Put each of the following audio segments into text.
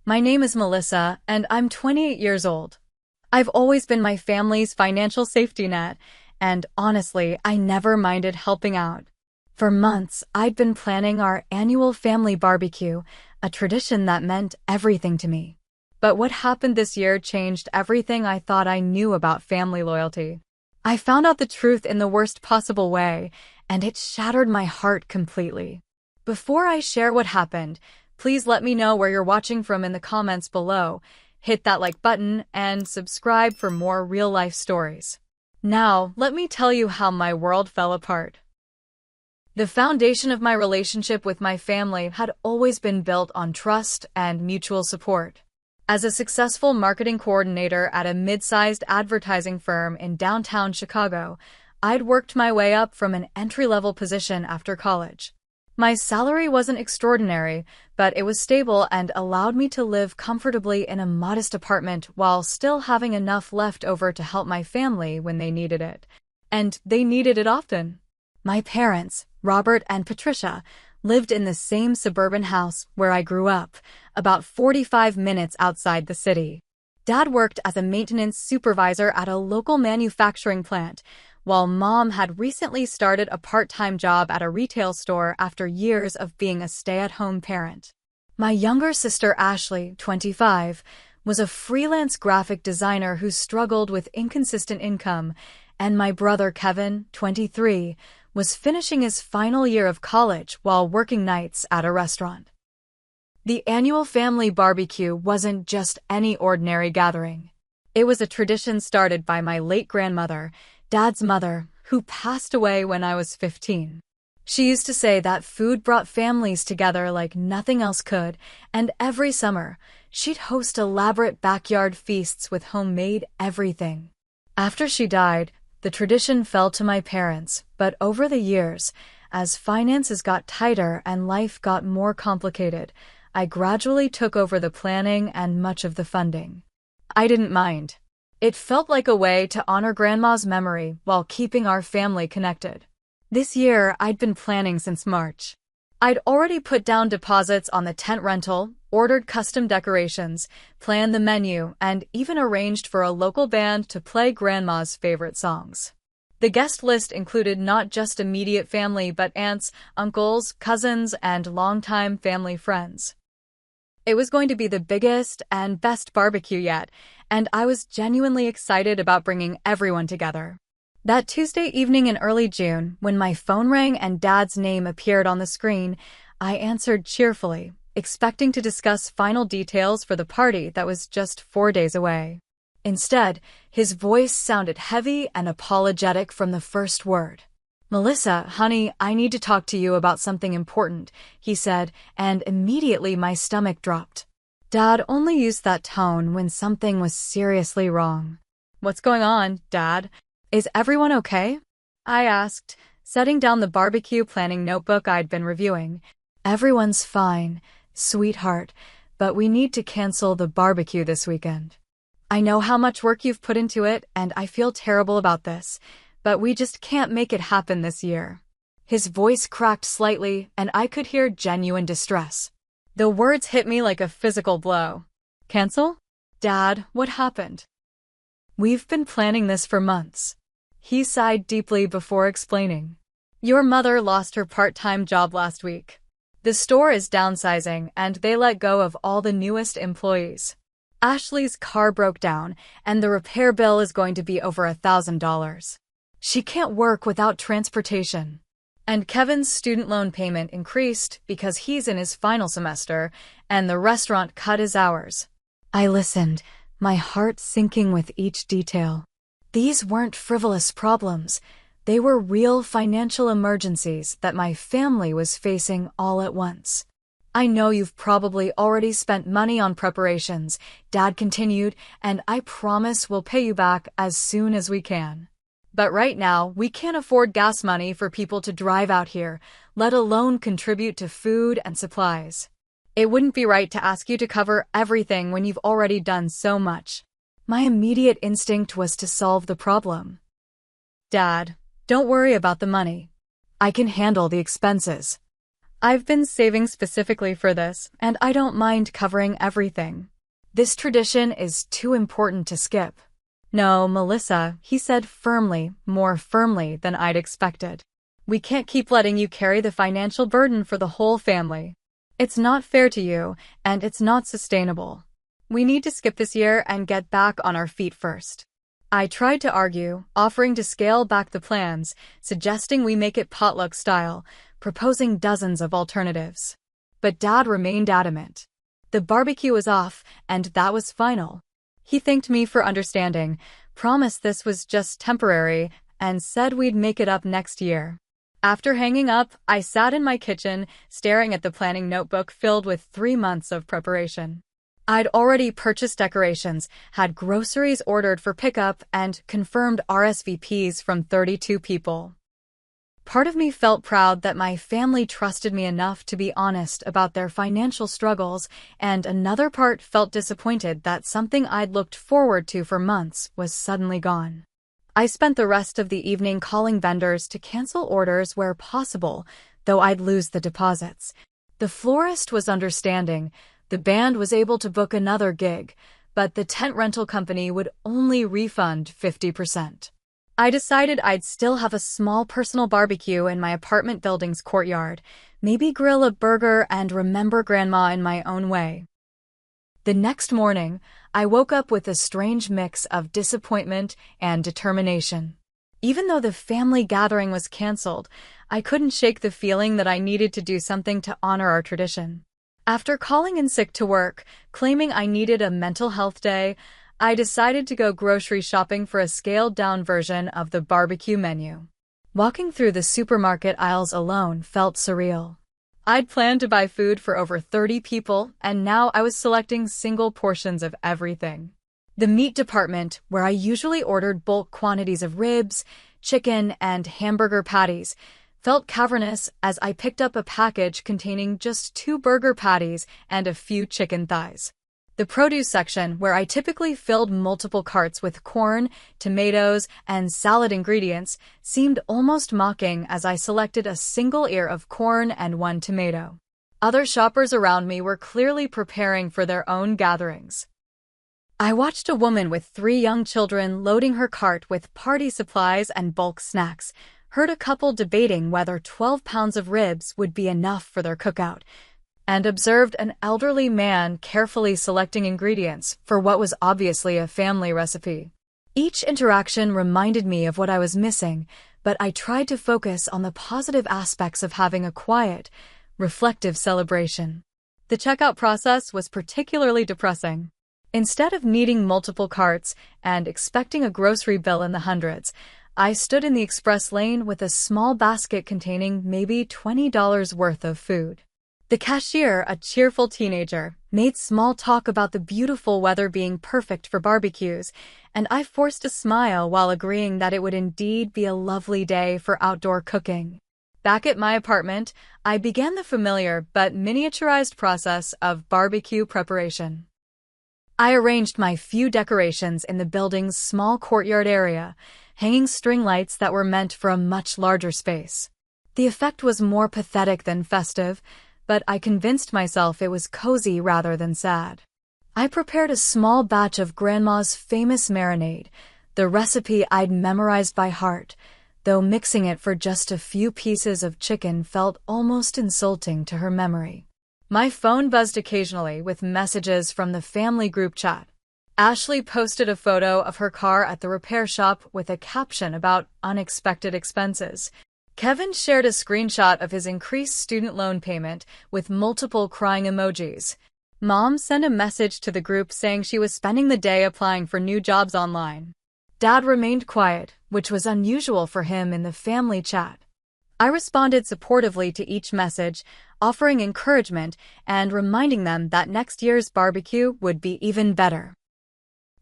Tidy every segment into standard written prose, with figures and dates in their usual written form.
My name is Melissa, and I'm 28 years old. I've always been my family's financial safety net, and honestly, I never minded helping out. For months, I'd been planning our annual family barbecue, a tradition that meant everything to me. But what happened this year changed everything I thought I knew about family loyalty. I found out the truth in the worst possible way, and it shattered my heart completely. Before I share what happened, please let me know where you're watching from in the comments below. Hit that like button and subscribe for more real-life stories. Now, let me tell you how my world fell apart. The foundation of my relationship with my family had always been built on trust and mutual support. As a successful marketing coordinator at a mid-sized advertising firm in downtown Chicago, I'd worked my way up from an entry-level position after college. My salary wasn't extraordinary, but it was stable and allowed me to live comfortably in a modest apartment while still having enough left over to help my family when they needed it. And they needed it often. My parents, Robert and Patricia, lived in the same suburban house where I grew up, about 45 minutes outside the city. Dad worked as a maintenance supervisor at a local manufacturing plant, while Mom had recently started a part-time job at a retail store after years of being a stay-at-home parent. My younger sister Ashley, 25, was a freelance graphic designer who struggled with inconsistent income, and my brother Kevin, 23, was finishing his final year of college while working nights at a restaurant. The annual family barbecue wasn't just any ordinary gathering. It was a tradition started by my late grandmother, Dad's mother, who passed away when I was 15. She used to say that food brought families together like nothing else could, and every summer, she'd host elaborate backyard feasts with homemade everything. After she died, the tradition fell to my parents, but over the years, as finances got tighter and life got more complicated, I gradually took over the planning and much of the funding. I didn't mind. It felt like a way to honor Grandma's memory while keeping our family connected. This year, I'd been planning since March. I'd already put down deposits on the tent rental, ordered custom decorations, planned the menu, and even arranged for a local band to play Grandma's favorite songs. The guest list included not just immediate family but aunts, uncles, cousins, and longtime family friends. It was going to be the biggest and best barbecue yet, and I was genuinely excited about bringing everyone together. That Tuesday evening in early June, when my phone rang and Dad's name appeared on the screen, I answered cheerfully, expecting to discuss final details for the party that was just 4 days away. Instead, his voice sounded heavy and apologetic from the first word. "Melissa, honey, I need to talk to you about something important," he said, and immediately my stomach dropped. Dad only used that tone when something was seriously wrong. "What's going on, Dad? Is everyone okay?" I asked, setting down the barbecue planning notebook I'd been reviewing. "Everyone's fine, sweetheart, but we need to cancel the barbecue this weekend. I know how much work you've put into it, and I feel terrible about this, but we just can't make it happen this year." His voice cracked slightly, and I could hear genuine distress. The words hit me like a physical blow. "Cancel? Dad, what happened?" "We've been planning this for months." He sighed deeply before explaining. "Your mother lost her part-time job last week. The store is downsizing, and they let go of all the newest employees. Ashley's car broke down, and the repair bill is going to be over $1,000. She can't work without transportation. And Kevin's student loan payment increased because he's in his final semester, and the restaurant cut his hours." I listened, my heart sinking with each detail. These weren't frivolous problems. They were real financial emergencies that my family was facing all at once. "I know you've probably already spent money on preparations," Dad continued, "and I promise we'll pay you back as soon as we can. But right now, we can't afford gas money for people to drive out here, let alone contribute to food and supplies. It wouldn't be right to ask you to cover everything when you've already done so much." My immediate instinct was to solve the problem. "Dad, don't worry about the money. I can handle the expenses." I've been saving specifically for this, and I don't mind covering everything. This tradition is too important to skip. No, Melissa, he said firmly, more firmly than I'd expected. We can't keep letting you carry the financial burden for the whole family. It's not fair to you, and it's not sustainable. We need to skip this year and get back on our feet first. I tried to argue, offering to scale back the plans, suggesting we make it potluck style, proposing dozens of alternatives. But Dad remained adamant. The barbecue was off, and that was final. He thanked me for understanding, promised this was just temporary, and said we'd make it up next year. After hanging up, I sat in my kitchen, staring at the planning notebook filled with 3 months of preparation. I'd already purchased decorations, had groceries ordered for pickup, and confirmed RSVPs from 32 people. Part of me felt proud that my family trusted me enough to be honest about their financial struggles, and another part felt disappointed that something I'd looked forward to for months was suddenly gone. I spent the rest of the evening calling vendors to cancel orders where possible, though I'd lose the deposits. The florist was understanding. The band was able to book another gig, but the tent rental company would only refund 50%. I decided I'd still have a small personal barbecue in my apartment building's courtyard, maybe grill a burger and remember Grandma in my own way. The next morning, I woke up with a strange mix of disappointment and determination. Even though the family gathering was canceled, I couldn't shake the feeling that I needed to do something to honor our tradition. After calling in sick to work, claiming I needed a mental health day, I decided to go grocery shopping for a scaled-down version of the barbecue menu. Walking through the supermarket aisles alone felt surreal. I'd planned to buy food for over 30 people, and now I was selecting single portions of everything. The meat department, where I usually ordered bulk quantities of ribs, chicken, and hamburger patties, felt cavernous as I picked up a package containing just 2 burger patties and a few chicken thighs. The produce section, where I typically filled multiple carts with corn, tomatoes, and salad ingredients, seemed almost mocking as I selected a single ear of corn and 1 tomato. Other shoppers around me were clearly preparing for their own gatherings. I watched a woman with 3 young children loading her cart with party supplies and bulk snacks, heard a couple debating whether 12 pounds of ribs would be enough for their cookout, and observed an elderly man carefully selecting ingredients for what was obviously a family recipe. Each interaction reminded me of what I was missing, but I tried to focus on the positive aspects of having a quiet, reflective celebration. The checkout process was particularly depressing. Instead of needing multiple carts and expecting a grocery bill in the hundreds, I stood in the express lane with a small basket containing maybe $20 worth of food. The cashier, a cheerful teenager, made small talk about the beautiful weather being perfect for barbecues, and I forced a smile while agreeing that it would indeed be a lovely day for outdoor cooking. Back at my apartment, I began the familiar but miniaturized process of barbecue preparation. I arranged my few decorations in the building's small courtyard area, hanging string lights that were meant for a much larger space. The effect was more pathetic than festive, but I convinced myself it was cozy rather than sad. I prepared a small batch of Grandma's famous marinade, the recipe I'd memorized by heart, though mixing it for just a few pieces of chicken felt almost insulting to her memory. My phone buzzed occasionally with messages from the family group chat. Ashley posted a photo of her car at the repair shop with a caption about unexpected expenses. Kevin shared a screenshot of his increased student loan payment with multiple crying emojis. Mom sent a message to the group saying she was spending the day applying for new jobs online. Dad remained quiet, which was unusual for him in the family chat. I responded supportively to each message, offering encouragement and reminding them that next year's barbecue would be even better.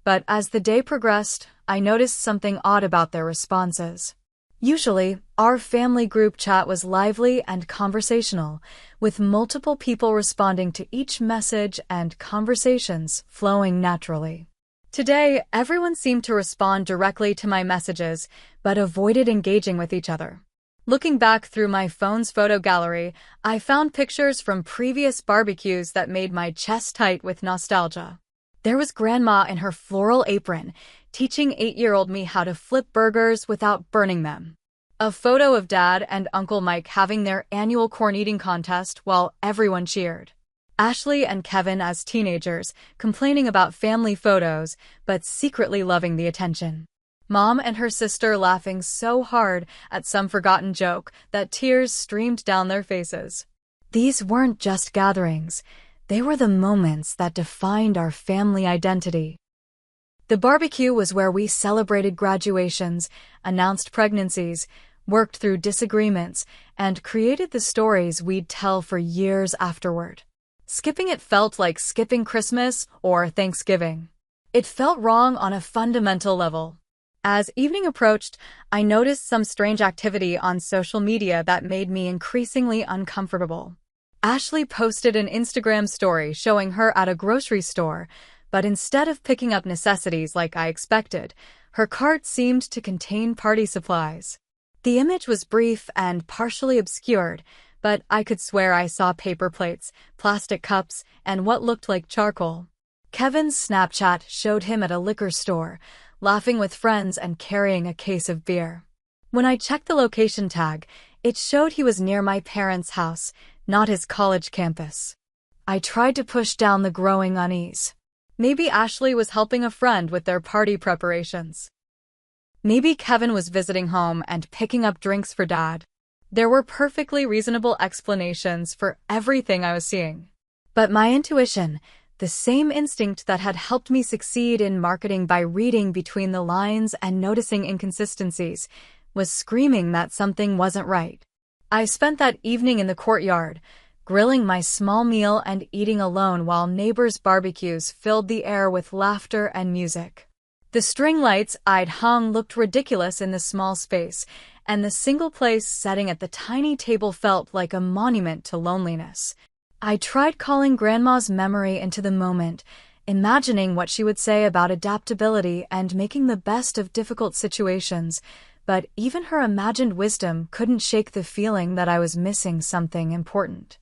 But as the day progressed, I noticed something odd about their responses. Usually, our family group chat was lively and conversational, with multiple people responding to each message and conversations flowing naturally. Today, everyone seemed to respond directly to my messages, but avoided engaging with each other. Looking back through my phone's photo gallery, I found pictures from previous barbecues that made my chest tight with nostalgia. There was Grandma in her floral apron, teaching 8-year-old me how to flip burgers without burning them. A photo of Dad and Uncle Mike having their annual corn eating contest while everyone cheered. Ashley and Kevin as teenagers, complaining about family photos, but secretly loving the attention. Mom and her sister laughing so hard at some forgotten joke that tears streamed down their faces. These weren't just gatherings. They were the moments that defined our family identity. The barbecue was where we celebrated graduations, announced pregnancies, worked through disagreements, and created the stories we'd tell for years afterward. Skipping it felt like skipping Christmas or Thanksgiving. It felt wrong on a fundamental level. As evening approached, I noticed some strange activity on social media that made me increasingly uncomfortable. Ashley posted an Instagram story showing her at a grocery store, but instead of picking up necessities like I expected, her cart seemed to contain party supplies. The image was brief and partially obscured, but I could swear I saw paper plates, plastic cups, and what looked like charcoal. Kevin's Snapchat showed him at a liquor store, laughing with friends and carrying a case of beer. When I checked the location tag, it showed he was near my parents' house, not his college campus. I tried to push down the growing unease. Maybe Ashley was helping a friend with their party preparations. Maybe Kevin was visiting home and picking up drinks for Dad. There were perfectly reasonable explanations for everything I was seeing. But my intuition, the same instinct that had helped me succeed in marketing by reading between the lines and noticing inconsistencies, was screaming that something wasn't right. I spent that evening in the courtyard, grilling my small meal and eating alone while neighbors' barbecues filled the air with laughter and music. The string lights I'd hung looked ridiculous in the small space, and the single-place setting at the tiny table felt like a monument to loneliness. I tried calling Grandma's memory into the moment, imagining what she would say about adaptability and making the best of difficult situations, but even her imagined wisdom couldn't shake the feeling that I was missing something important.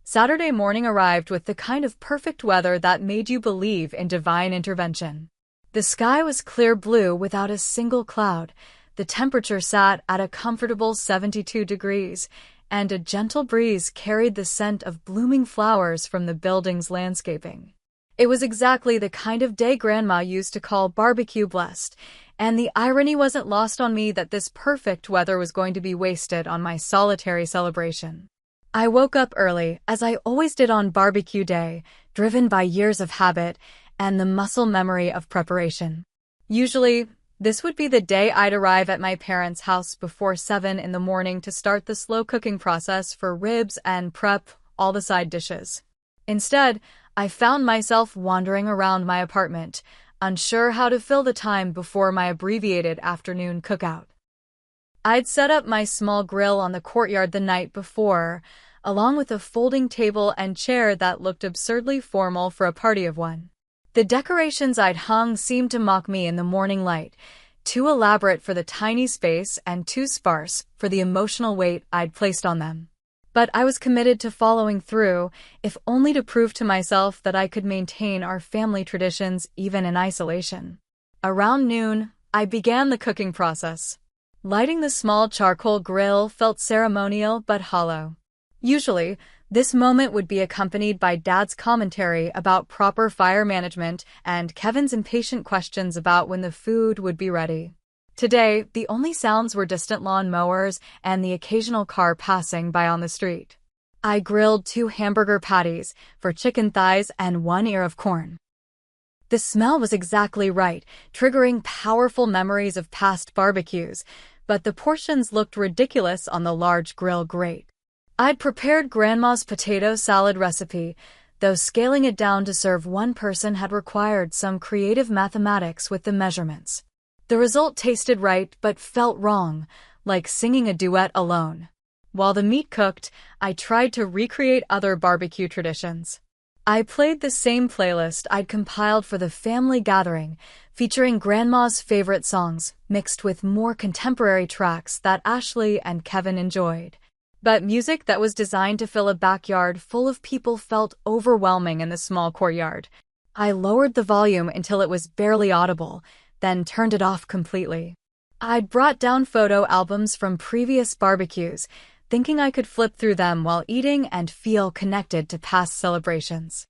Saturday morning arrived with the kind of perfect weather that made you believe in divine intervention. The sky was clear blue without a single cloud, the temperature sat at a comfortable 72 degrees, and a gentle breeze carried the scent of blooming flowers from the building's landscaping. It was exactly the kind of day Grandma used to call barbecue blessed, and the irony wasn't lost on me that this perfect weather was going to be wasted on my solitary celebration. I woke up early, as I always did on barbecue day, driven by years of habit and the muscle memory of preparation. Usually, this would be the day I'd arrive at my parents' house before 7 in the morning to start the slow cooking process for ribs and prep all the side dishes. Instead, I found myself wandering around my apartment, unsure how to fill the time before my abbreviated afternoon cookout. I'd set up my small grill on the courtyard the night before, along with a folding table and chair that looked absurdly formal for a party of one. The decorations I'd hung seemed to mock me in the morning light, too elaborate for the tiny space and too sparse for the emotional weight I'd placed on them. But I was committed to following through, if only to prove to myself that I could maintain our family traditions even in isolation. Around noon, I began the cooking process. Lighting the small charcoal grill felt ceremonial but hollow. Usually, this moment would be accompanied by Dad's commentary about proper fire management and Kevin's impatient questions about when the food would be ready. Today, the only sounds were distant lawn mowers and the occasional car passing by on the street. I grilled 2 hamburger patties for chicken thighs and 1 ear of corn. The smell was exactly right, triggering powerful memories of past barbecues, but the portions looked ridiculous on the large grill grate. I'd prepared Grandma's potato salad recipe, though scaling it down to serve one person had required some creative mathematics with the measurements. The result tasted right but felt wrong, like singing a duet alone. While the meat cooked, I tried to recreate other barbecue traditions. I played the same playlist I'd compiled for the family gathering, featuring Grandma's favorite songs, mixed with more contemporary tracks that Ashley and Kevin enjoyed. But music that was designed to fill a backyard full of people felt overwhelming in the small courtyard. I lowered the volume until it was barely audible, then turned it off completely. I'd brought down photo albums from previous barbecues, thinking I could flip through them while eating and feel connected to past celebrations.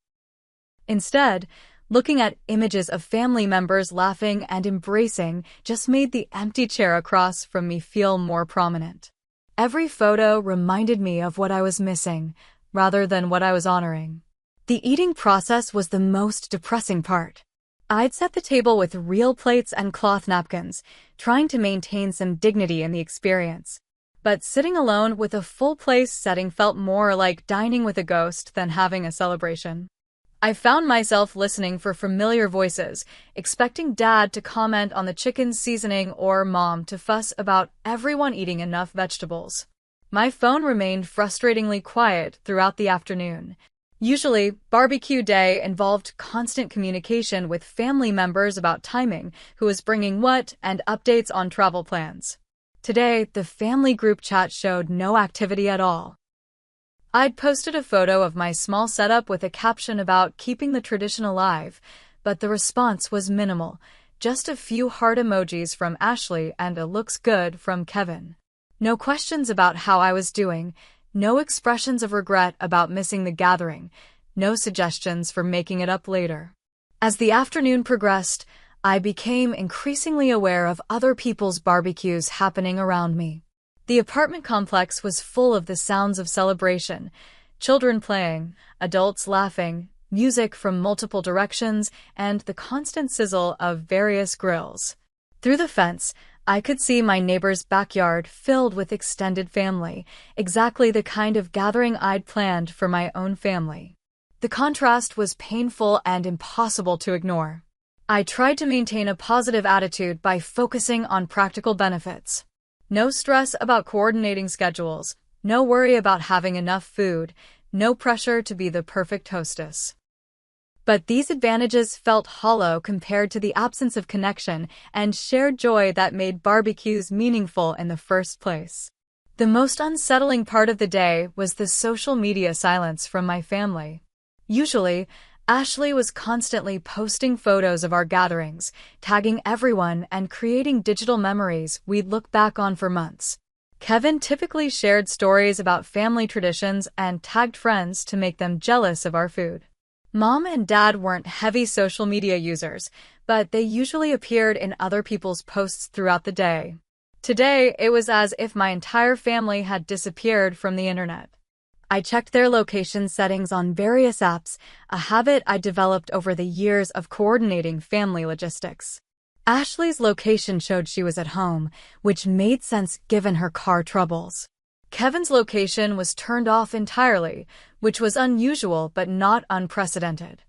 Instead, looking at images of family members laughing and embracing just made the empty chair across from me feel more prominent. Every photo reminded me of what I was missing, rather than what I was honoring. The eating process was the most depressing part. I'd set the table with real plates and cloth napkins, trying to maintain some dignity in the experience. But sitting alone with a full place setting felt more like dining with a ghost than having a celebration. I found myself listening for familiar voices, expecting Dad to comment on the chicken's seasoning or Mom to fuss about everyone eating enough vegetables. My phone remained frustratingly quiet throughout the afternoon. Usually, barbecue day involved constant communication with family members about timing, who was bringing what, and updates on travel plans. Today, the family group chat showed no activity at all. I'd posted a photo of my small setup with a caption about keeping the tradition alive, but the response was minimal, just a few heart emojis from Ashley and a looks good from Kevin. No questions about how I was doing, no expressions of regret about missing the gathering, no suggestions for making it up later. As the afternoon progressed, I became increasingly aware of other people's barbecues happening around me. The apartment complex was full of the sounds of celebration, children playing, adults laughing, music from multiple directions, and the constant sizzle of various grills. Through the fence, I could see my neighbor's backyard filled with extended family, exactly the kind of gathering I'd planned for my own family. The contrast was painful and impossible to ignore. I tried to maintain a positive attitude by focusing on practical benefits. No stress about coordinating schedules, no worry about having enough food, no pressure to be the perfect hostess. But these advantages felt hollow compared to the absence of connection and shared joy that made barbecues meaningful in the first place. The most unsettling part of the day was the social media silence from my family. Usually, Ashley was constantly posting photos of our gatherings, tagging everyone and creating digital memories we'd look back on for months. Kevin typically shared stories about family traditions and tagged friends to make them jealous of our food. Mom and Dad weren't heavy social media users, but they usually appeared in other people's posts throughout the day. Today, it was as if my entire family had disappeared from the internet. I checked their location settings on various apps, a habit I developed over the years of coordinating family logistics. Ashley's location showed she was at home, which made sense given her car troubles. Kevin's location was turned off entirely, which was unusual but not unprecedented.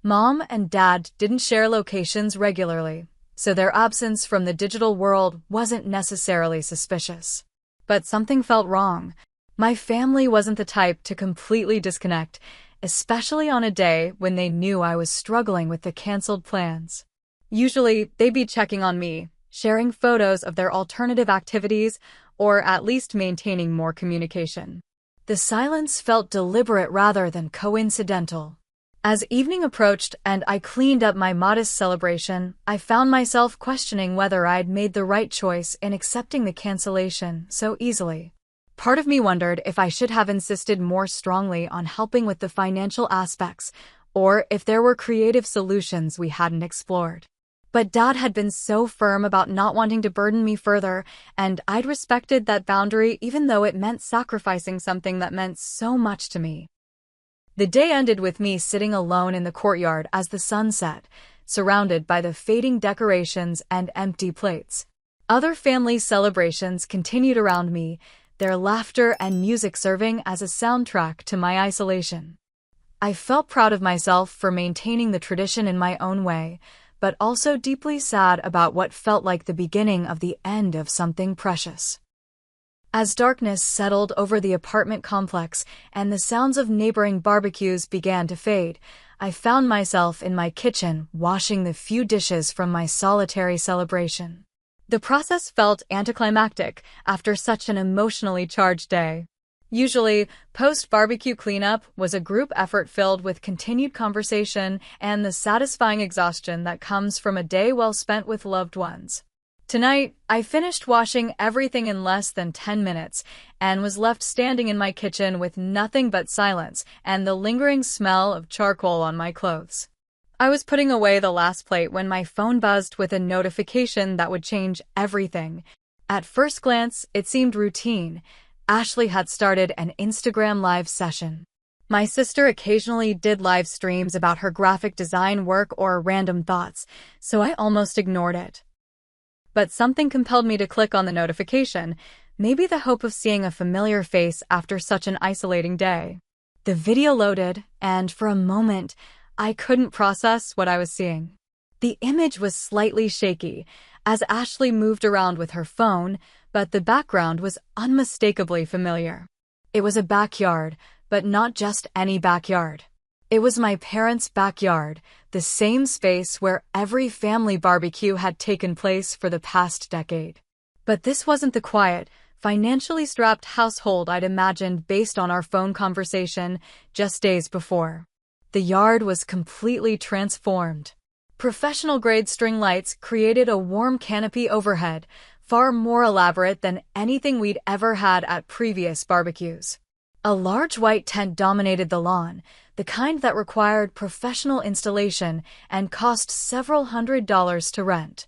Mom and Dad didn't share locations regularly, so their absence from the digital world wasn't necessarily suspicious. But something felt wrong. My family wasn't the type to completely disconnect, especially on a day when they knew I was struggling with the canceled plans. Usually, they'd be checking on me, sharing photos of their alternative activities, or at least maintaining more communication. The silence felt deliberate rather than coincidental. As evening approached and I cleaned up my modest celebration, I found myself questioning whether I'd made the right choice in accepting the cancellation so easily. Part of me wondered if I should have insisted more strongly on helping with the financial aspects, or if there were creative solutions we hadn't explored. But Dad had been so firm about not wanting to burden me further, and I'd respected that boundary even though it meant sacrificing something that meant so much to me. The day ended with me sitting alone in the courtyard as the sun set, surrounded by the fading decorations and empty plates. Other family celebrations continued around me, their laughter and music serving as a soundtrack to my isolation. I felt proud of myself for maintaining the tradition in my own way, but also deeply sad about what felt like the beginning of the end of something precious. As darkness settled over the apartment complex and the sounds of neighboring barbecues began to fade, I found myself in my kitchen washing the few dishes from my solitary celebration. The process felt anticlimactic after such an emotionally charged day. Usually, post-barbecue cleanup was a group effort filled with continued conversation and the satisfying exhaustion that comes from a day well spent with loved ones. Tonight, I finished washing everything in less than 10 minutes and was left standing in my kitchen with nothing but silence and the lingering smell of charcoal on my clothes. I was putting away the last plate when my phone buzzed with a notification that would change everything. At first glance, it seemed routine. Ashley had started an Instagram live session. My sister occasionally did live streams about her graphic design work or random thoughts, so I almost ignored it. But something compelled me to click on the notification, maybe the hope of seeing a familiar face after such an isolating day. The video loaded, and for a moment, I couldn't process what I was seeing. The image was slightly shaky as Ashley moved around with her phone, but the background was unmistakably familiar. It was a backyard, but not just any backyard. It was my parents' backyard, the same space where every family barbecue had taken place for the past decade. But this wasn't the quiet, financially strapped household I'd imagined based on our phone conversation just days before. The yard was completely transformed. Professional-grade string lights created a warm canopy overhead, far more elaborate than anything we'd ever had at previous barbecues. A large white tent dominated the lawn, the kind that required professional installation and cost several $100s to rent.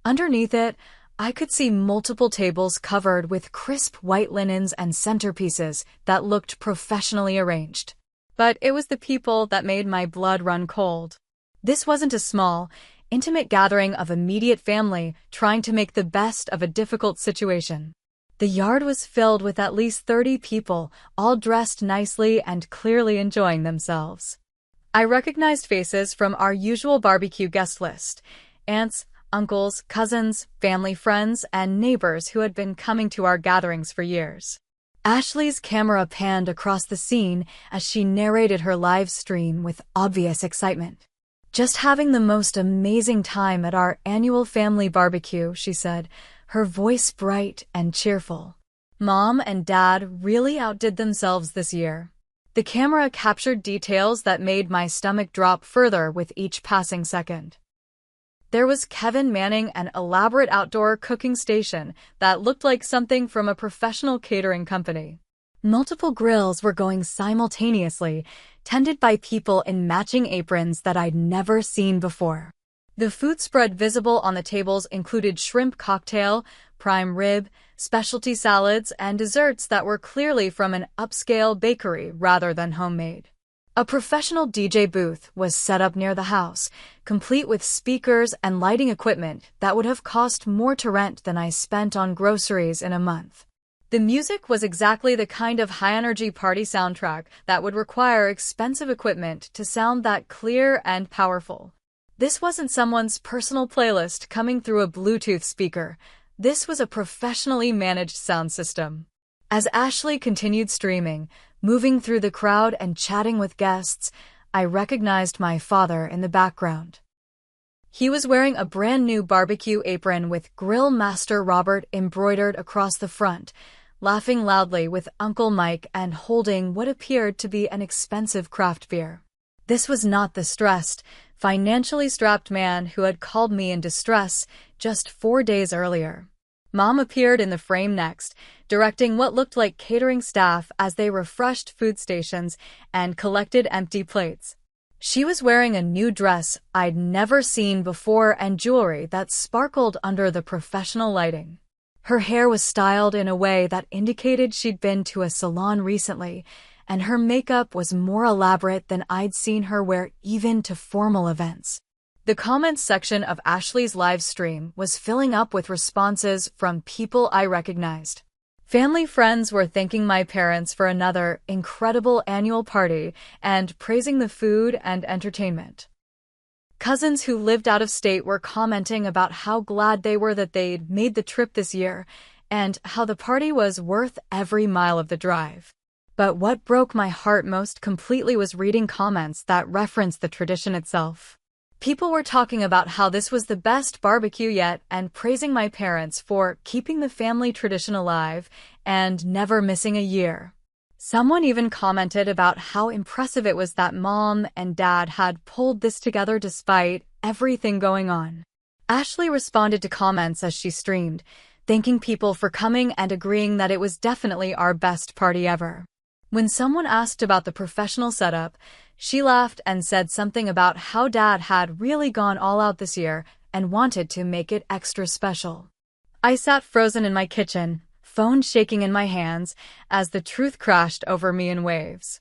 Underneath it, I could see multiple tables covered with crisp white linens and centerpieces that looked professionally arranged. But it was the people that made my blood run cold. This wasn't a small, intimate gathering of immediate family trying to make the best of a difficult situation. The yard was filled with at least 30 people, all dressed nicely and clearly enjoying themselves. I recognized faces from our usual barbecue guest list: aunts, uncles, cousins, family friends, and neighbors who had been coming to our gatherings for years. Ashley's camera panned across the scene as she narrated her live stream with obvious excitement. "Just having the most amazing time at our annual family barbecue," she said, her voice bright and cheerful. "Mom and Dad really outdid themselves this year." The camera captured details that made my stomach drop further with each passing second. There was Kevin manning an elaborate outdoor cooking station that looked like something from a professional catering company. Multiple grills were going simultaneously, tended by people in matching aprons that I'd never seen before. The food spread visible on the tables included shrimp cocktail, prime rib, specialty salads, and desserts that were clearly from an upscale bakery rather than homemade. A professional DJ booth was set up near the house, complete with speakers and lighting equipment that would have cost more to rent than I spent on groceries in a month. The music was exactly the kind of high-energy party soundtrack that would require expensive equipment to sound that clear and powerful. This wasn't someone's personal playlist coming through a Bluetooth speaker. This was a professionally managed sound system. As Ashley continued streaming, moving through the crowd and chatting with guests, I recognized my father in the background. He was wearing a brand new barbecue apron with Grill Master Robert embroidered across the front, laughing loudly with Uncle Mike and holding what appeared to be an expensive craft beer. This was not the stressed, financially strapped man who had called me in distress just 4 days earlier. Mom appeared in the frame next, directing what looked like catering staff as they refreshed food stations and collected empty plates. She was wearing a new dress I'd never seen before and jewelry that sparkled under the professional lighting. Her hair was styled in a way that indicated she'd been to a salon recently, and her makeup was more elaborate than I'd seen her wear even to formal events. The comments section of Ashley's live stream was filling up with responses from people I recognized. Family friends were thanking my parents for another incredible annual party and praising the food and entertainment. Cousins who lived out of state were commenting about how glad they were that they'd made the trip this year, and how the party was worth every mile of the drive. But what broke my heart most completely was reading comments that referenced the tradition itself. People were talking about how this was the best barbecue yet and praising my parents for keeping the family tradition alive and never missing a year. Someone even commented about how impressive it was that Mom and Dad had pulled this together despite everything going on. Ashley responded to comments as she streamed, thanking people for coming and agreeing that it was definitely our best party ever. When someone asked about the professional setup, she laughed and said something about how Dad had really gone all out this year and wanted to make it extra special. I sat frozen in my kitchen, phone shaking in my hands, as the truth crashed over me in waves.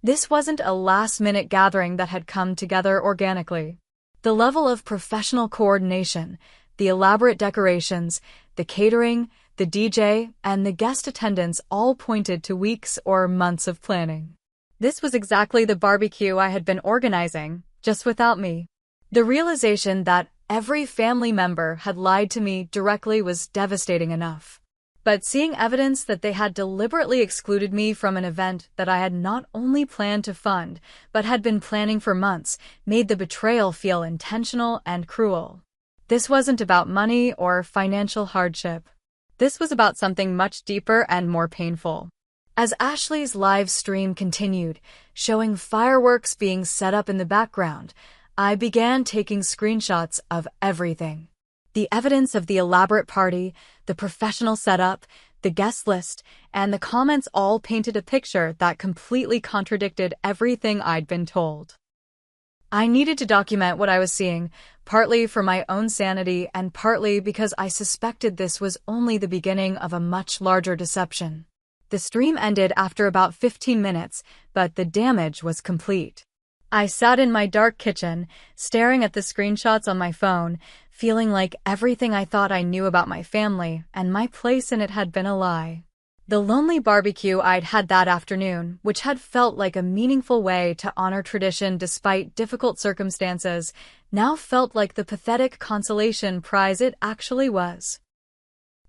This wasn't a last-minute gathering that had come together organically. The level of professional coordination, the elaborate decorations, the catering, the DJ, and the guest attendance all pointed to weeks or months of planning. This was exactly the barbecue I had been organizing, just without me. The realization that every family member had lied to me directly was devastating enough. But seeing evidence that they had deliberately excluded me from an event that I had not only planned to fund, but had been planning for months, made the betrayal feel intentional and cruel. This wasn't about money or financial hardship. This was about something much deeper and more painful. As Ashley's live stream continued, showing fireworks being set up in the background, I began taking screenshots of everything. The evidence of the elaborate party, the professional setup, the guest list, and the comments all painted a picture that completely contradicted everything I'd been told. I needed to document what I was seeing, partly for my own sanity and partly because I suspected this was only the beginning of a much larger deception. The stream ended after about 15 minutes, but the damage was complete. I sat in my dark kitchen, staring at the screenshots on my phone, feeling like everything I thought I knew about my family and my place in it had been a lie. The lonely barbecue I'd had that afternoon, which had felt like a meaningful way to honor tradition despite difficult circumstances, now felt like the pathetic consolation prize it actually was.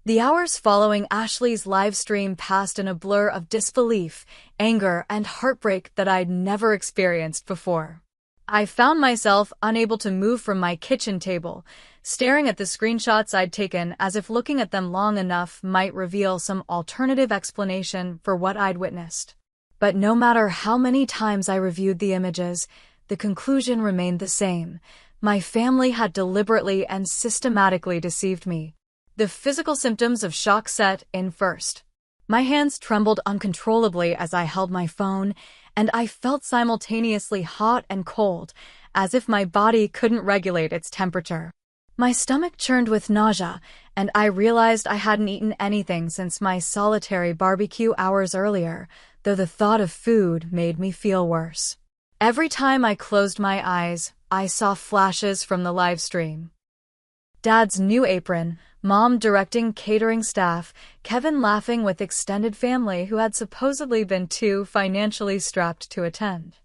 The hours following Ashley's live stream passed in a blur of disbelief, anger, and heartbreak that I'd never experienced before. I found myself unable to move from my kitchen table, staring at the screenshots I'd taken as if looking at them long enough might reveal some alternative explanation for what I'd witnessed. But no matter how many times I reviewed the images, the conclusion remained the same. My family had deliberately and systematically deceived me. The physical symptoms of shock set in first. My hands trembled uncontrollably as I held my phone, and I felt simultaneously hot and cold, as if my body couldn't regulate its temperature. My stomach churned with nausea, and I realized I hadn't eaten anything since my solitary barbecue hours earlier, though the thought of food made me feel worse. Every time I closed my eyes, I saw flashes from the live stream. Dad's new apron, Mom directing catering staff, Kevin laughing with extended family who had supposedly been too financially strapped to attend.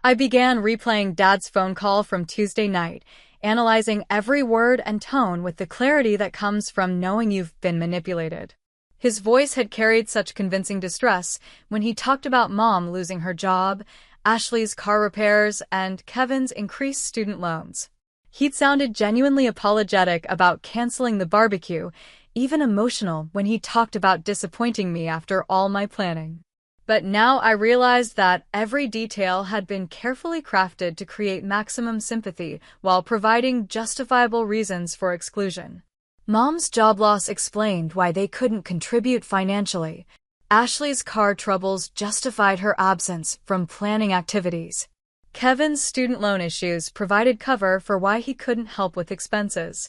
I began replaying Dad's phone call from Tuesday night, analyzing every word and tone with the clarity that comes from knowing you've been manipulated. His voice had carried such convincing distress when he talked about Mom losing her job, Ashley's car repairs, and Kevin's increased student loans. He'd sounded genuinely apologetic about canceling the barbecue, even emotional when he talked about disappointing me after all my planning. But now I realized that every detail had been carefully crafted to create maximum sympathy while providing justifiable reasons for exclusion. Mom's job loss explained why they couldn't contribute financially. Ashley's car troubles justified her absence from planning activities. Kevin's student loan issues provided cover for why he couldn't help with expenses.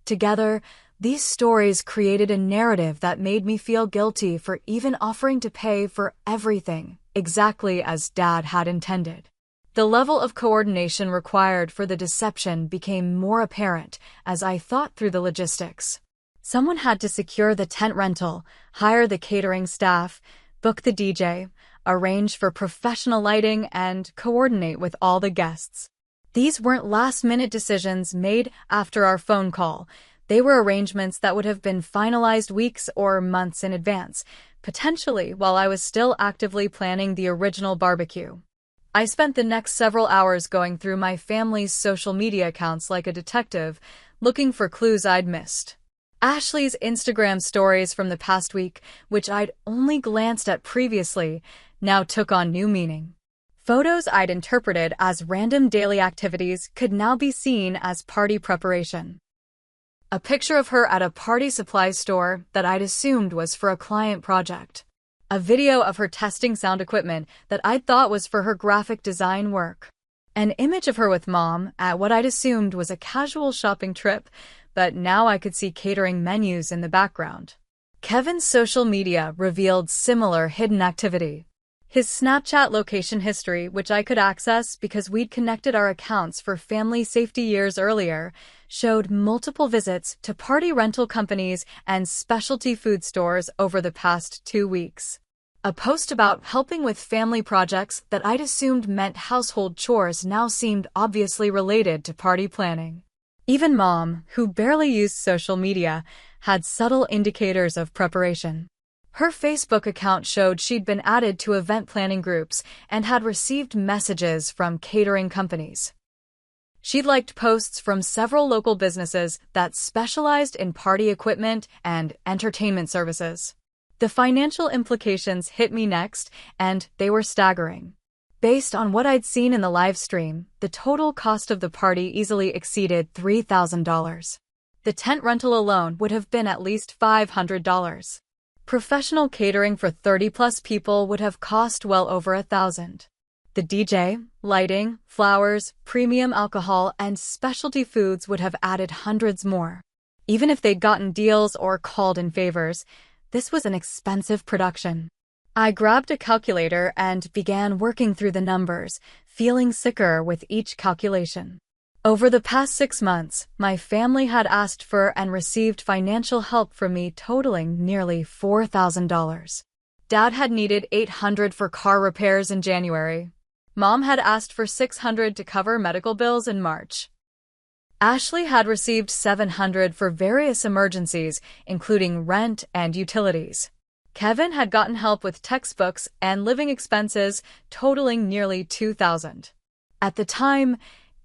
Together, these stories created a narrative that made me feel guilty for even offering to pay for everything, exactly as Dad had intended. The level of coordination required for the deception became more apparent as I thought through the logistics. Someone had to secure the tent rental, hire the catering staff, book the DJ, arrange for professional lighting, and coordinate with all the guests. These weren't last-minute decisions made after our phone call. They were arrangements that would have been finalized weeks or months in advance, potentially while I was still actively planning the original barbecue. I spent the next several hours going through my family's social media accounts like a detective, looking for clues I'd missed. Ashley's Instagram stories from the past week, which I'd only glanced at previously, now took on new meaning. Photos I'd interpreted as random daily activities could now be seen as party preparation. A picture of her at a party supplies store that I'd assumed was for a client project. A video of her testing sound equipment that I'd thought was for her graphic design work. An image of her with Mom at what I'd assumed was a casual shopping trip, but now I could see catering menus in the background. Kevin's social media revealed similar hidden activity. His Snapchat location history, which I could access because we'd connected our accounts for family safety years earlier, showed multiple visits to party rental companies and specialty food stores over the past 2 weeks. A post about helping with family projects that I'd assumed meant household chores now seemed obviously related to party planning. Even Mom, who barely used social media, had subtle indicators of preparation. Her Facebook account showed she'd been added to event planning groups and had received messages from catering companies. She'd liked posts from several local businesses that specialized in party equipment and entertainment services. The financial implications hit me next, and they were staggering. Based on what I'd seen in the live stream, the total cost of the party easily exceeded $3,000. The tent rental alone would have been at least $500. Professional catering for 30-plus people would have cost well over $1,000. The DJ, lighting, flowers, premium alcohol, and specialty foods would have added hundreds more. Even if they'd gotten deals or called in favors, this was an expensive production. I grabbed a calculator and began working through the numbers, feeling sicker with each calculation. Over the past 6 months, my family had asked for and received financial help from me totaling nearly $4,000. Dad had needed $800 for car repairs in January. Mom had asked for $600 to cover medical bills in March. Ashley had received $700 for various emergencies, including rent and utilities. Kevin had gotten help with textbooks and living expenses, totaling nearly $2,000. At the time,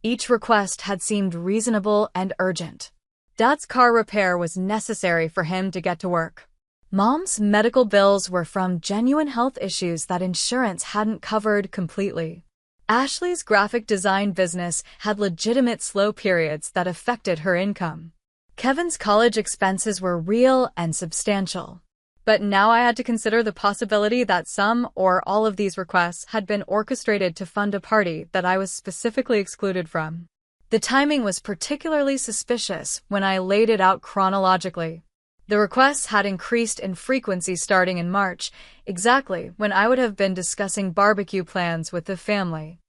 each request had seemed reasonable and urgent. Dad's car repair was necessary for him to get to work. Mom's medical bills were from genuine health issues that insurance hadn't covered completely. Ashley's graphic design business had legitimate slow periods that affected her income. Kevin's college expenses were real and substantial. But now I had to consider the possibility that some or all of these requests had been orchestrated to fund a party that I was specifically excluded from. The timing was particularly suspicious when I laid it out chronologically. The requests had increased in frequency starting in March, exactly when I would have been discussing barbecue plans with the family.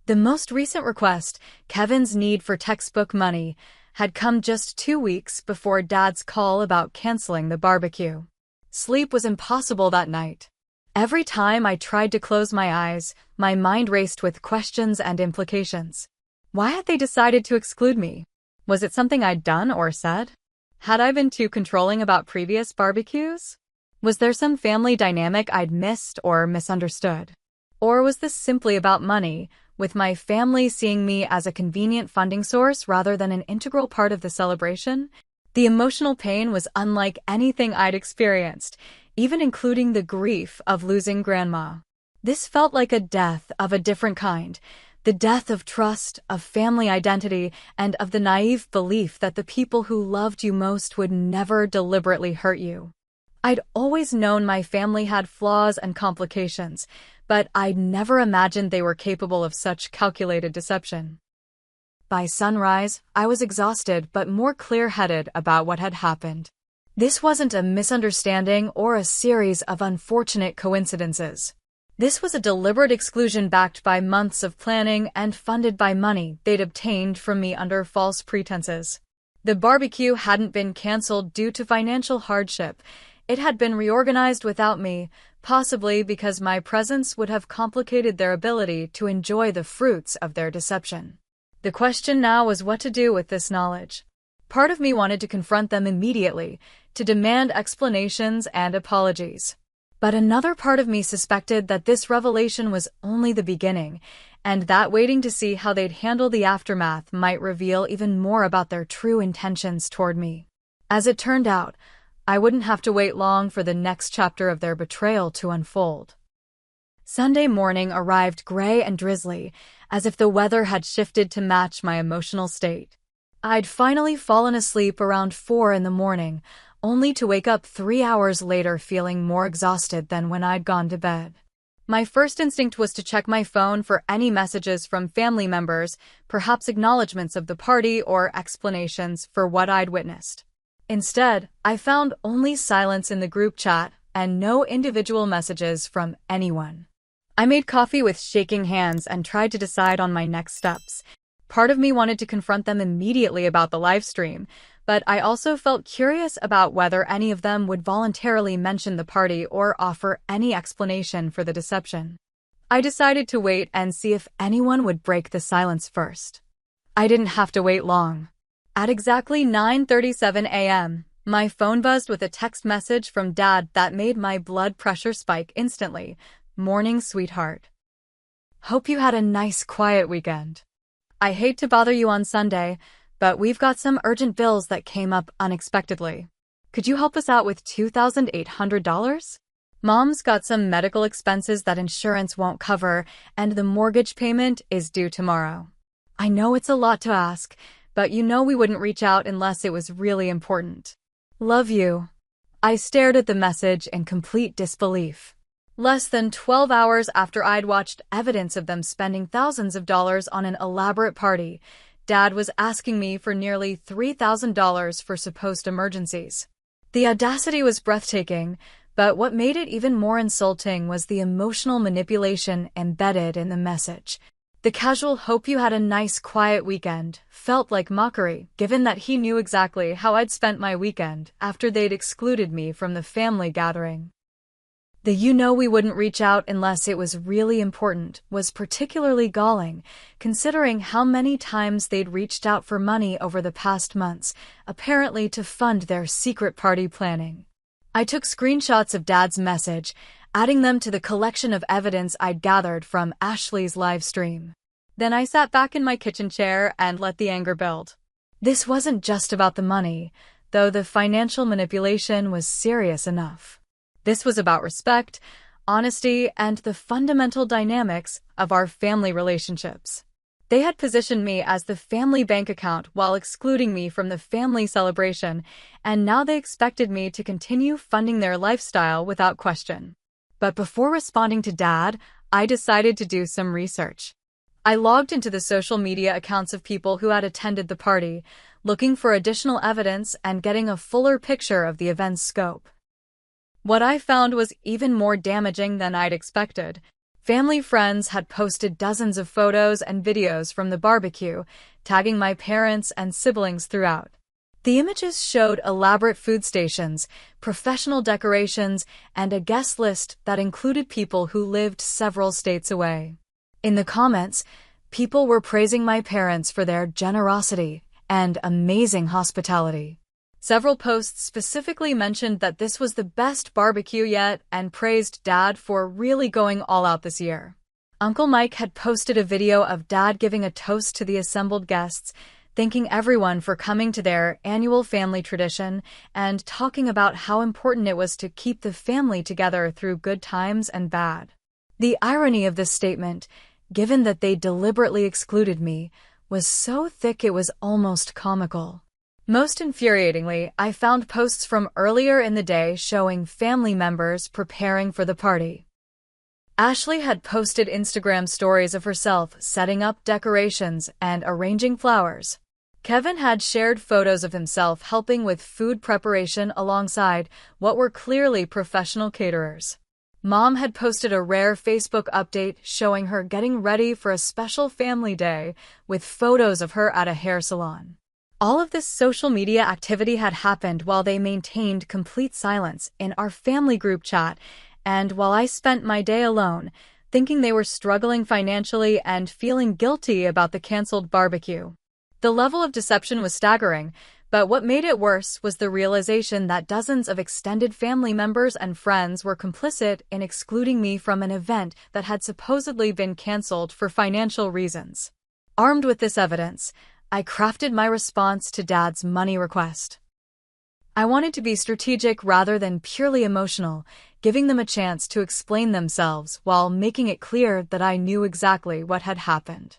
The most recent request, Kevin's need for textbook money, had come just 2 weeks before Dad's call about canceling the barbecue. Sleep was impossible that night. Every time I tried to close my eyes, my mind raced with questions and implications. Why had they decided to exclude me? Was it something I'd done or said? Had I been too controlling about previous barbecues? Was there some family dynamic I'd missed or misunderstood? Or was this simply about money, with my family seeing me as a convenient funding source rather than an integral part of the celebration? The emotional pain was unlike anything I'd experienced, even including the grief of losing Grandma. This felt like a death of a different kind, the death of trust, of family identity, and of the naive belief that the people who loved you most would never deliberately hurt you. I'd always known my family had flaws and complications, but I'd never imagined they were capable of such calculated deception. By sunrise, I was exhausted but more clear-headed about what had happened. This wasn't a misunderstanding or a series of unfortunate coincidences. This was a deliberate exclusion backed by months of planning and funded by money they'd obtained from me under false pretenses. The barbecue hadn't been canceled due to financial hardship. It had been reorganized without me, possibly because my presence would have complicated their ability to enjoy the fruits of their deception. The question now was what to do with this knowledge. Part of me wanted to confront them immediately, to demand explanations and apologies. But another part of me suspected that this revelation was only the beginning, and that waiting to see how they'd handle the aftermath might reveal even more about their true intentions toward me. As it turned out, I wouldn't have to wait long for the next chapter of their betrayal to unfold. Sunday morning arrived gray and drizzly, as if the weather had shifted to match my emotional state. I'd finally fallen asleep around 4 in the morning, only to wake up 3 hours later feeling more exhausted than when I'd gone to bed. My first instinct was to check my phone for any messages from family members, perhaps acknowledgments of the party or explanations for what I'd witnessed. Instead, I found only silence in the group chat and no individual messages from anyone. I made coffee with shaking hands and tried to decide on my next steps. Part of me wanted to confront them immediately about the live stream, but I also felt curious about whether any of them would voluntarily mention the party or offer any explanation for the deception. I decided to wait and see if anyone would break the silence first. I didn't have to wait long. At exactly 9:37 a.m., my phone buzzed with a text message from Dad that made my blood pressure spike instantly. "Morning, sweetheart. Hope you had a nice, quiet weekend. I hate to bother you on Sunday, but we've got some urgent bills that came up unexpectedly. Could you help us out with $2,800? Mom's got some medical expenses that insurance won't cover, and the mortgage payment is due tomorrow. I know it's a lot to ask, but you know we wouldn't reach out unless it was really important. Love you." I stared at the message in complete disbelief. Less than 12 hours after I'd watched evidence of them spending thousands of dollars on an elaborate party, Dad was asking me for nearly $3,000 for supposed emergencies. The audacity was breathtaking, but what made it even more insulting was the emotional manipulation embedded in the message. The casual "hope you had a nice quiet weekend" felt like mockery, given that he knew exactly how I'd spent my weekend after they'd excluded me from the family gathering. The "you know we wouldn't reach out unless it was really important" was particularly galling, considering how many times they'd reached out for money over the past months, apparently to fund their secret party planning. I took screenshots of Dad's message, adding them to the collection of evidence I'd gathered from Ashley's live stream. Then I sat back in my kitchen chair and let the anger build. This wasn't just about the money, though the financial manipulation was serious enough. This was about respect, honesty, and the fundamental dynamics of our family relationships. They had positioned me as the family bank account while excluding me from the family celebration, and now they expected me to continue funding their lifestyle without question. But before responding to Dad, I decided to do some research. I logged into the social media accounts of people who had attended the party, looking for additional evidence and getting a fuller picture of the event's scope. What I found was even more damaging than I'd expected. Family friends had posted dozens of photos and videos from the barbecue, tagging my parents and siblings throughout. The images showed elaborate food stations, professional decorations, and a guest list that included people who lived several states away. In the comments, people were praising my parents for their generosity and amazing hospitality. Several posts specifically mentioned that this was the best barbecue yet and praised Dad for really going all out this year. Uncle Mike had posted a video of Dad giving a toast to the assembled guests, thanking everyone for coming to their annual family tradition and talking about how important it was to keep the family together through good times and bad. The irony of this statement, given that they deliberately excluded me, was so thick it was almost comical. Most infuriatingly, I found posts from earlier in the day showing family members preparing for the party. Ashley had posted Instagram stories of herself setting up decorations and arranging flowers. Kevin had shared photos of himself helping with food preparation alongside what were clearly professional caterers. Mom had posted a rare Facebook update showing her getting ready for a special family day with photos of her at a hair salon. All of this social media activity had happened while they maintained complete silence in our family group chat, and while I spent my day alone, thinking they were struggling financially and feeling guilty about the canceled barbecue. The level of deception was staggering, But what made it worse was the realization that dozens of extended family members and friends were complicit in excluding me from an event that had supposedly been canceled for financial reasons. Armed with this evidence, I crafted my response to Dad's money request. I wanted to be strategic rather than purely emotional, giving them a chance to explain themselves while making it clear that I knew exactly what had happened.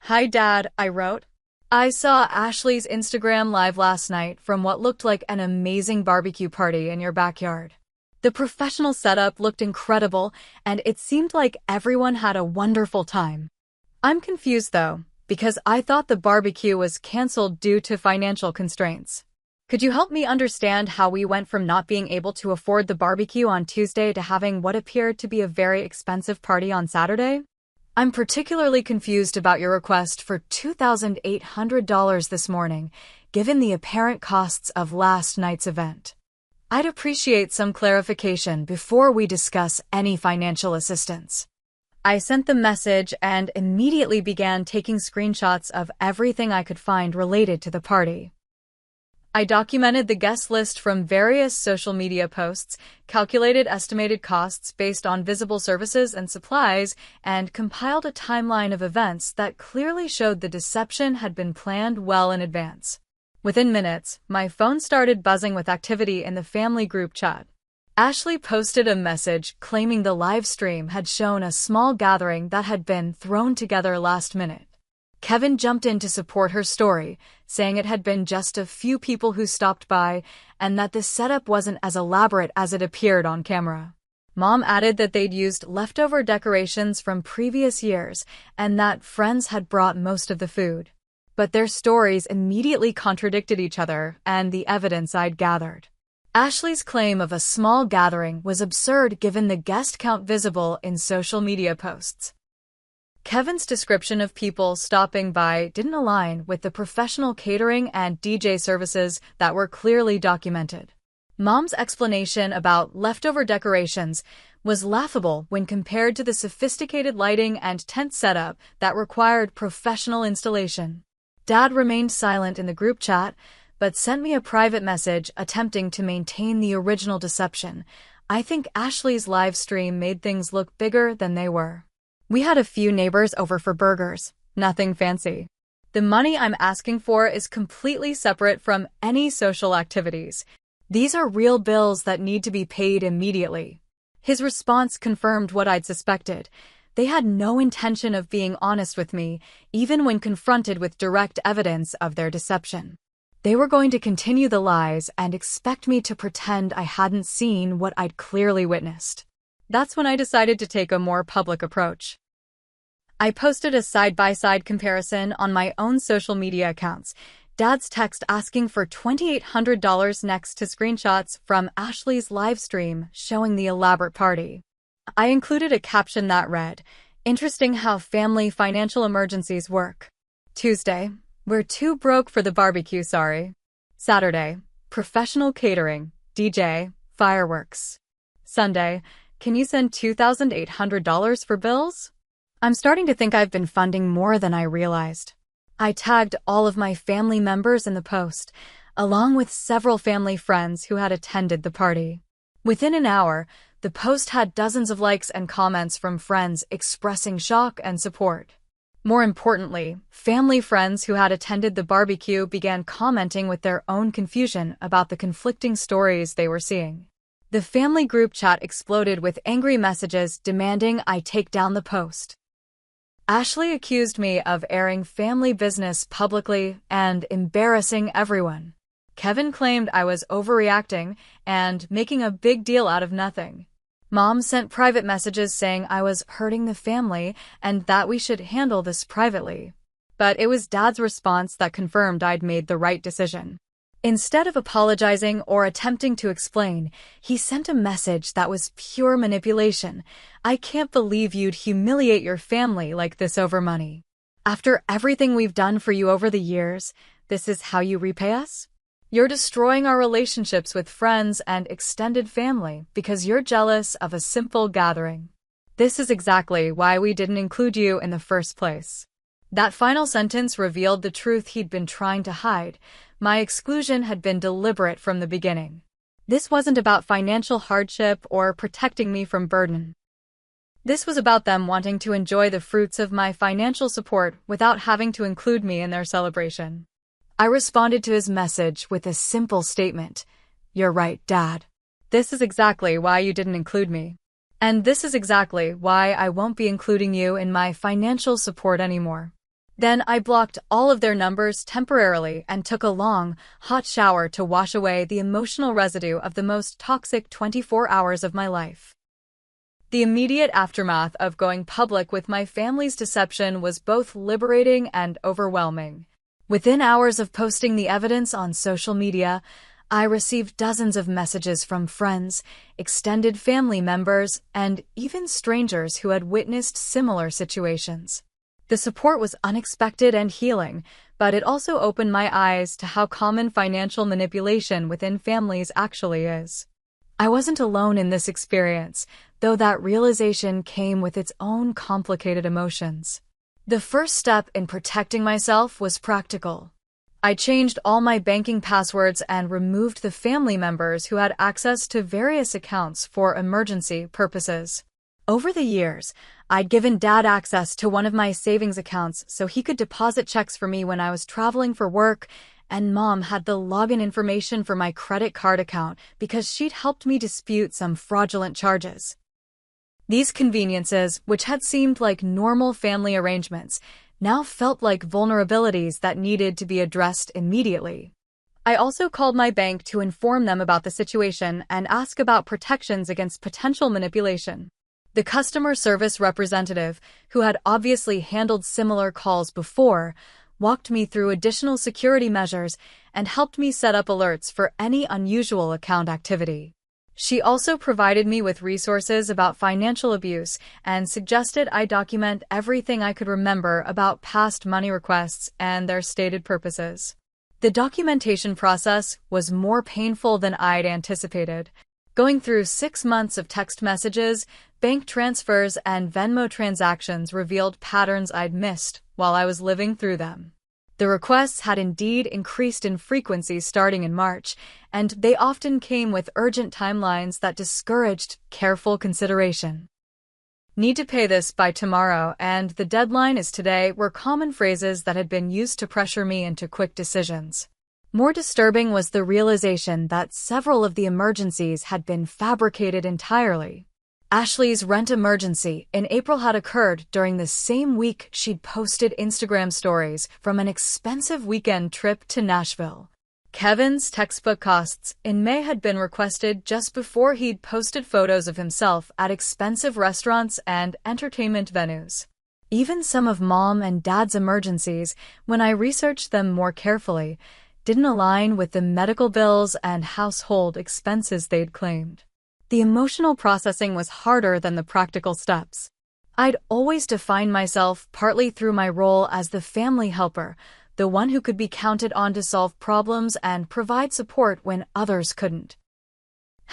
"Hi, Dad," I wrote. "I saw Ashley's Instagram live last night from what looked like an amazing barbecue party in your backyard. The professional setup looked incredible, and it seemed like everyone had a wonderful time. I'm confused, though, because I thought the barbecue was canceled due to financial constraints. Could you help me understand how we went from not being able to afford the barbecue on Tuesday to having what appeared to be a very expensive party on Saturday? I'm particularly confused about your request for $2,800 this morning, given the apparent costs of last night's event. I'd appreciate some clarification before we discuss any financial assistance." I sent the message and immediately began taking screenshots of everything I could find related to the party. I documented the guest list from various social media posts, calculated estimated costs based on visible services and supplies, and compiled a timeline of events that clearly showed the deception had been planned well in advance. Within minutes, my phone started buzzing with activity in the family group chat. Ashley posted a message claiming the live stream had shown a small gathering that had been thrown together last minute. Kevin jumped in to support her story, saying it had been just a few people who stopped by and that the setup wasn't as elaborate as it appeared on camera. Mom added that they'd used leftover decorations from previous years and that friends had brought most of the food. But their stories immediately contradicted each other and the evidence I'd gathered. Ashley's claim of a small gathering was absurd given the guest count visible in social media posts. Kevin's description of people stopping by didn't align with the professional catering and DJ services that were clearly documented. Mom's explanation about leftover decorations was laughable when compared to the sophisticated lighting and tent setup that required professional installation. Dad remained silent in the group chat, but sent me a private message attempting to maintain the original deception. I think Ashley's live stream made things look bigger than they were. We had a few neighbors over for burgers, nothing fancy. The money I'm asking for is completely separate from any social activities. These are real bills that need to be paid immediately. His response confirmed what I'd suspected. They had no intention of being honest with me, even when confronted with direct evidence of their deception. They were going to continue the lies and expect me to pretend I hadn't seen what I'd clearly witnessed. That's when I decided to take a more public approach. I posted a side-by-side comparison on my own social media accounts, Dad's text asking for $2,800 next to screenshots from Ashley's live stream showing the elaborate party. I included a caption that read, "Interesting how family financial emergencies work." Tuesday, "We're too broke for the barbecue, sorry." Saturday, "Professional catering, DJ, fireworks." Sunday, "Can you send $2,800 for bills?" I'm starting to think I've been funding more than I realized. I tagged all of my family members in the post, along with several family friends who had attended the party. Within an hour, the post had dozens of likes and comments from friends expressing shock and support. More importantly, family friends who had attended the barbecue began commenting with their own confusion about the conflicting stories they were seeing. The family group chat exploded with angry messages demanding I take down the post. Ashley accused me of airing family business publicly and embarrassing everyone. Kevin claimed I was overreacting and making a big deal out of nothing. Mom sent private messages saying I was hurting the family and that we should handle this privately. But it was Dad's response that confirmed I'd made the right decision. Instead of apologizing or attempting to explain, he sent a message that was pure manipulation. "I can't believe you'd humiliate your family like this over money. After everything we've done for you over the years, this is how you repay us? You're destroying our relationships with friends and extended family because you're jealous of a simple gathering. This is exactly why we didn't include you in the first place." That final sentence revealed the truth he'd been trying to hide. My exclusion had been deliberate from the beginning. This wasn't about financial hardship or protecting me from burden. This was about them wanting to enjoy the fruits of my financial support without having to include me in their celebration. I responded to his message with a simple statement. "You're right, Dad. This is exactly why you didn't include me. And this is exactly why I won't be including you in my financial support anymore." Then I blocked all of their numbers temporarily and took a long, hot shower to wash away the emotional residue of the most toxic 24 hours of my life. The immediate aftermath of going public with my family's deception was both liberating and overwhelming. Within hours of posting the evidence on social media, I received dozens of messages from friends, extended family members, and even strangers who had witnessed similar situations. The support was unexpected and healing, but it also opened my eyes to how common financial manipulation within families actually is. I wasn't alone in this experience, though that realization came with its own complicated emotions. The first step in protecting myself was practical. I changed all my banking passwords and removed the family members who had access to various accounts for emergency purposes. Over the years, I'd given Dad access to one of my savings accounts so he could deposit checks for me when I was traveling for work, and Mom had the login information for my credit card account because she'd helped me dispute some fraudulent charges. These conveniences, which had seemed like normal family arrangements, now felt like vulnerabilities that needed to be addressed immediately. I also called my bank to inform them about the situation and ask about protections against potential manipulation. The customer service representative, who had obviously handled similar calls before, walked me through additional security measures and helped me set up alerts for any unusual account activity. She also provided me with resources about financial abuse and suggested I document everything I could remember about past money requests and their stated purposes. The documentation process was more painful than I'd anticipated. Going through 6 months of text messages, bank transfers, and Venmo transactions revealed patterns I'd missed while I was living through them. The requests had indeed increased in frequency starting in March, and they often came with urgent timelines that discouraged careful consideration. "Need to pay this by tomorrow," and "the deadline is today" were common phrases that had been used to pressure me into quick decisions. More disturbing was the realization that several of the emergencies had been fabricated entirely. Ashley's rent emergency in April had occurred during the same week she'd posted Instagram stories from an expensive weekend trip to Nashville. Kevin's textbook costs in May had been requested just before he'd posted photos of himself at expensive restaurants and entertainment venues. Even some of Mom and Dad's emergencies, when I researched them more carefully, didn't align with the medical bills and household expenses they'd claimed. The emotional processing was harder than the practical steps. I'd always defined myself partly through my role as the family helper, the one who could be counted on to solve problems and provide support when others couldn't.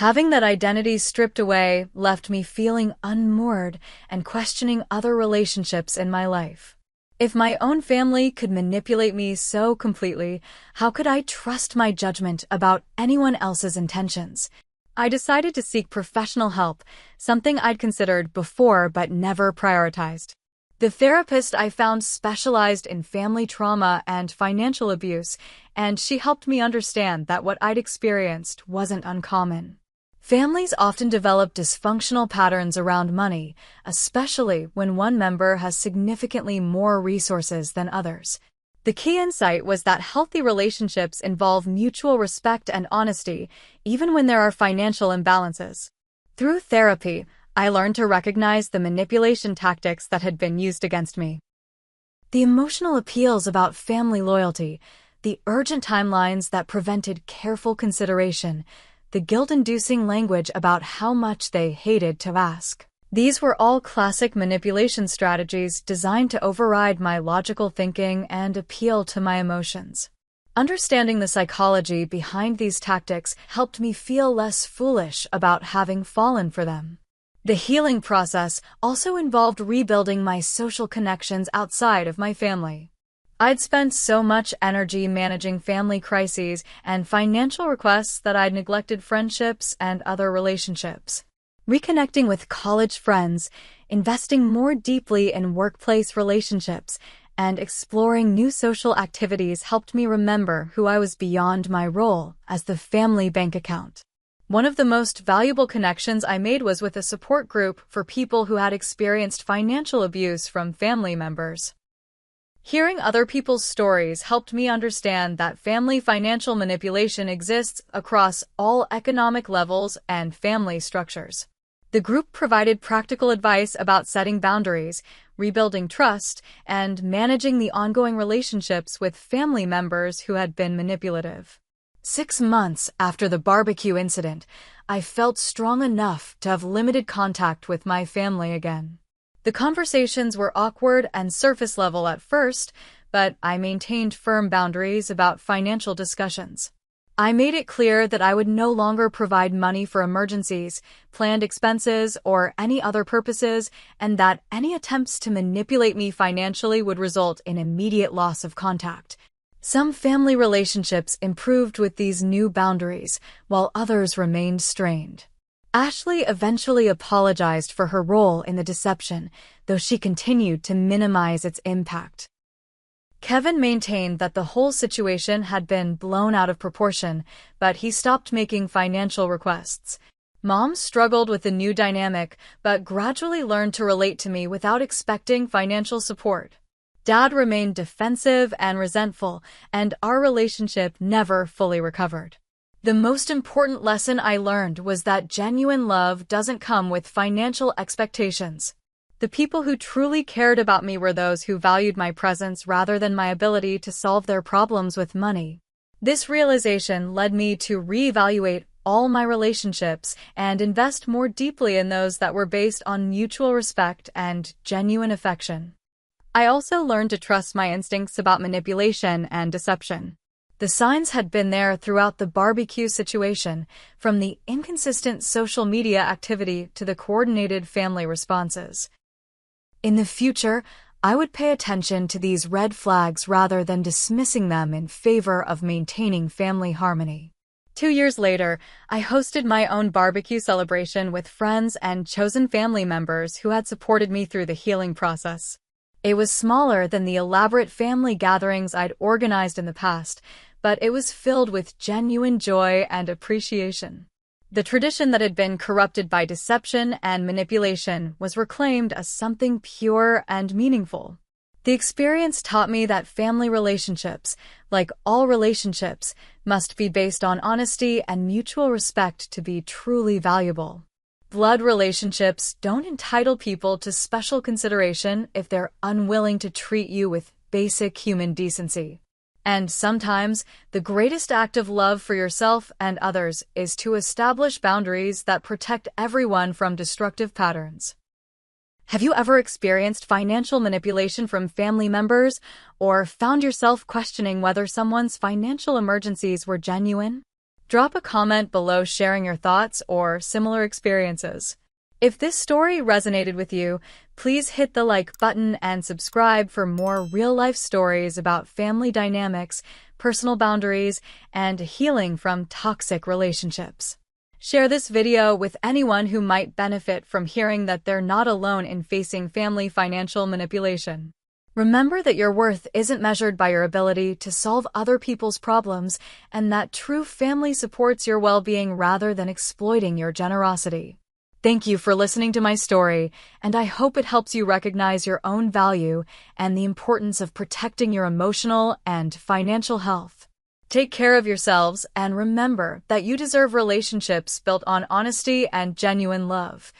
Having that identity stripped away left me feeling unmoored and questioning other relationships in my life. If my own family could manipulate me so completely, how could I trust my judgment about anyone else's intentions? I decided to seek professional help, something I'd considered before but never prioritized. The therapist I found specialized in family trauma and financial abuse, and she helped me understand that what I'd experienced wasn't uncommon. Families often develop dysfunctional patterns around money, especially when one member has significantly more resources than others. The key insight was that healthy relationships involve mutual respect and honesty, even when there are financial imbalances. Through therapy, I learned to recognize the manipulation tactics that had been used against me. The emotional appeals about family loyalty, the urgent timelines that prevented careful consideration, the guilt-inducing language about how much they hated to ask. These were all classic manipulation strategies designed to override my logical thinking and appeal to my emotions. Understanding the psychology behind these tactics helped me feel less foolish about having fallen for them. The healing process also involved rebuilding my social connections outside of my family. I'd spent so much energy managing family crises and financial requests that I'd neglected friendships and other relationships. Reconnecting with college friends, investing more deeply in workplace relationships, and exploring new social activities helped me remember who I was beyond my role as the family bank account. One of the most valuable connections I made was with a support group for people who had experienced financial abuse from family members. Hearing other people's stories helped me understand that family financial manipulation exists across all economic levels and family structures. The group provided practical advice about setting boundaries, rebuilding trust, and managing the ongoing relationships with family members who had been manipulative. 6 months after the barbecue incident, I felt strong enough to have limited contact with my family again. The conversations were awkward and surface level at first, but I maintained firm boundaries about financial discussions. I made it clear that I would no longer provide money for emergencies, planned expenses, or any other purposes, and that any attempts to manipulate me financially would result in immediate loss of contact. Some family relationships improved with these new boundaries, while others remained strained. Ashley eventually apologized for her role in the deception, though she continued to minimize its impact. Kevin maintained that the whole situation had been blown out of proportion, but he stopped making financial requests. Mom struggled with the new dynamic, but gradually learned to relate to me without expecting financial support. Dad remained defensive and resentful, and our relationship never fully recovered. The most important lesson I learned was that genuine love doesn't come with financial expectations. The people who truly cared about me were those who valued my presence rather than my ability to solve their problems with money. This realization led me to reevaluate all my relationships and invest more deeply in those that were based on mutual respect and genuine affection. I also learned to trust my instincts about manipulation and deception. The signs had been there throughout the barbecue situation, from the inconsistent social media activity to the coordinated family responses. In the future, I would pay attention to these red flags rather than dismissing them in favor of maintaining family harmony. 2 years later, I hosted my own barbecue celebration with friends and chosen family members who had supported me through the healing process. It was smaller than the elaborate family gatherings I'd organized in the past, but it was filled with genuine joy and appreciation. The tradition that had been corrupted by deception and manipulation was reclaimed as something pure and meaningful. The experience taught me that family relationships, like all relationships, must be based on honesty and mutual respect to be truly valuable. Blood relationships don't entitle people to special consideration if they're unwilling to treat you with basic human decency. And sometimes, the greatest act of love for yourself and others is to establish boundaries that protect everyone from destructive patterns. Have you ever experienced financial manipulation from family members, or found yourself questioning whether someone's financial emergencies were genuine? Drop a comment below sharing your thoughts or similar experiences. If this story resonated with you, please hit the like button and subscribe for more real-life stories about family dynamics, personal boundaries, and healing from toxic relationships. Share this video with anyone who might benefit from hearing that they're not alone in facing family financial manipulation. Remember that your worth isn't measured by your ability to solve other people's problems, and that true family supports your well-being rather than exploiting your generosity. Thank you for listening to my story, and I hope it helps you recognize your own value and the importance of protecting your emotional and financial health. Take care of yourselves, and remember that you deserve relationships built on honesty and genuine love.